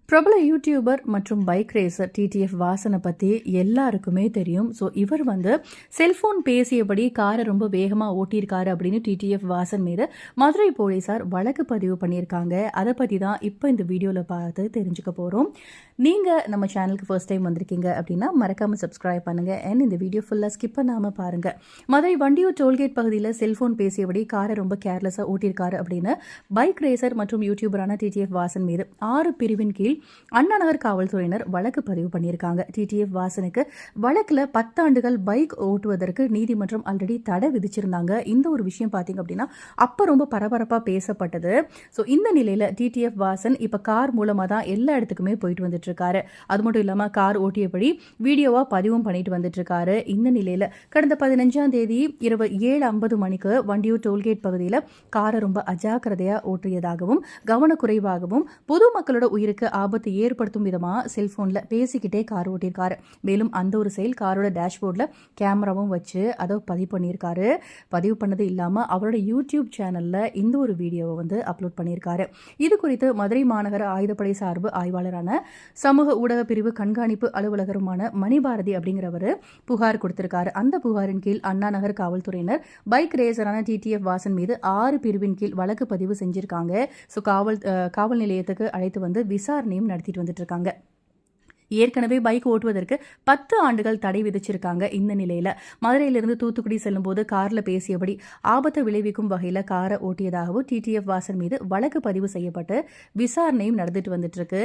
பிரபல யூடியூபர் மற்றும் bike racer TTF வாசனை பற்றி எல்லாருக்குமே தெரியும். ஸோ இவர் செல்போன் பேசியபடி காரை ரொம்ப வேகமாக ஓட்டியிருக்காரு அப்படின்னு டிடிஎஃப் வாசன் மீது மதுரை போலீசார் வழக்கு பதிவு பண்ணியிருக்காங்க. அதை பற்றி தான் இப்போ இந்த வீடியோவில் பார்த்து தெரிஞ்சுக்க போகிறோம். நீங்கள் நம்ம சேனலுக்கு ஃபர்ஸ்ட் டைம் வந்திருக்கீங்க அப்படின்னா மறக்காமல் சப்ஸ்கிரைப் பண்ணுங்கள். அண்ட் இந்த வீடியோ ஃபுல்லாக ஸ்கிப் பண்ணாமல் பாருங்கள். மதுரை வண்டியூர் டோல்கேட் பகுதியில் செல்போன் பேசியபடி காரை ரொம்ப கேர்லெஸ்ஸாக ஓட்டியிருக்காரு அப்படின்னு பைக் ரேசர் மற்றும் யூடியூபரான டிடிஎஃப் வாசன் மீது 6 பிரிவின் கீழ் அண்ணா நகர் காவல்துறையினர் வழக்கு பதிவு பண்ணியிருக்காங்க. டிடிஎஃப் வாசனுக்கு வழக்கில் 10 ஆண்டுகள் பைக் ஓட்டுவதற்கு நீதிமன்றம் ஆல்ரெடி தடை விதிச்சிருந்தாங்க. இந்த ஒரு விஷயம் பார்த்தீங்க அப்படின்னா அப்போ ரொம்ப பரபரப்பாக பேசப்பட்டது. ஸோ இந்த நிலையில் டிடிஎஃப் வாசன் இப்போ கார் மூலமாக தான் எல்லா இடத்துக்குமே போயிட்டு வந்துட்டு இருக்காரு. அது மட்டும் இல்லாமல் கார் ஓட்டியபடி வீடியோவாக பதிவும் பண்ணிட்டு வந்துட்டு இருக்காரு. இந்த நிலையில் கடந்த 15ஆம் தேதி இரவு 7:50 மணிக்கு வண்டியூர் டோல்கேட் பகுதியில் காரை ரொம்ப அஜாக்கிரதையாக ஓட்டியதாகவும் கவனக்குறைவாகவும் பொதுமக்களோட உயிருக்கு ஆபத்து ஏற்படுத்தும் விதமாக செல்போனில் பேசிக்கிட்டே கார் ஓட்டியிருக்காரு. மேலும் அந்த ஒரு செயல் காரோட டேஷ்போர்டில் கேமராவும் வச்சு அதை பதிவு பண்ணியிருக்காரு. பதிவு பண்ணது இல்லாமல் அவரோட யூடியூப் சேனலில் இந்த ஒரு வீடியோவை அப்லோட் பண்ணியிருக்காரு. இது குறித்து மதுரை மாநகர ஆயுதப்படை சார்பு ஆய்வாளரான சமூக ஊடக பிரிவு கண்காணிப்பு அலுவலகருமான மணிபாரதி அப்படிங்கிறவர் புகார் கொடுத்திருக்காரு. அந்த புகாரின் கீழ் அண்ணா நகர் காவல்துறையினர் பைக் ரேசரான டிடிஎஃப் வாசன் மீது 6 பிரிவின் கீழ் வழக்கு பதிவு செஞ்சிருக்காங்க. ஸோ காவல் நிலையத்துக்கு அழைத்து விசாரணையும் நடத்திட்டு வந்துட்டு இருக்காங்க. ஏற்கனவே பைக் ஓட்டுவதற்கு 10 ஆண்டுகள் தடை விதிச்சிருக்காங்க. இந்த நிலையில் மதுரையிலிருந்து தூத்துக்குடி செல்லும்போது காரில் பேசியபடி ஆபத்தை விளைவிக்கும் வகையில் காரை ஓட்டியதாகவும் டிடிஎஃப் வாசன் மீது வழக்கு பதிவு செய்யப்பட்டு விசாரணையும் நடந்துட்டு வந்துட்டு இருக்கு.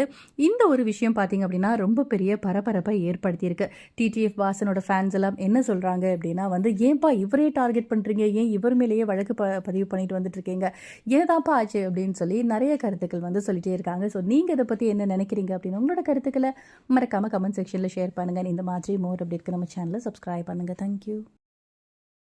இந்த ஒரு விஷயம் பார்த்தீங்க அப்படின்னா ரொம்ப பெரிய பரபரப்பை ஏற்படுத்தியிருக்கு. டிடிஎஃப் வாசனோட ஃபேன்ஸ் எல்லாம் என்ன சொல்றாங்க அப்படின்னா ஏன்பா இவரே டார்கெட் பண்றீங்க, ஏன் இவர் மேலேயே வழக்கு பதிவு பண்ணிட்டு வந்துட்டு இருக்கீங்க, என்னதான்ப்பா ஆச்சு அப்படின்னு சொல்லி நிறைய கருத்துக்கள் சொல்லிட்டே இருக்காங்க. ஸோ நீங்க இதை பத்தி என்ன நினைக்கிறீங்க அப்படின்னு உங்களோட கருத்துக்களை மறக்காம கமெண்ட் செக்ஷனில் ஷேர் பண்ணுங்கள். இந்த மாதிரி மோர் அப்டேட்க்கு நம்ம சேனலை சப்ஸ்கிரைப் பண்ணுங்கள். தேங்க்யூ.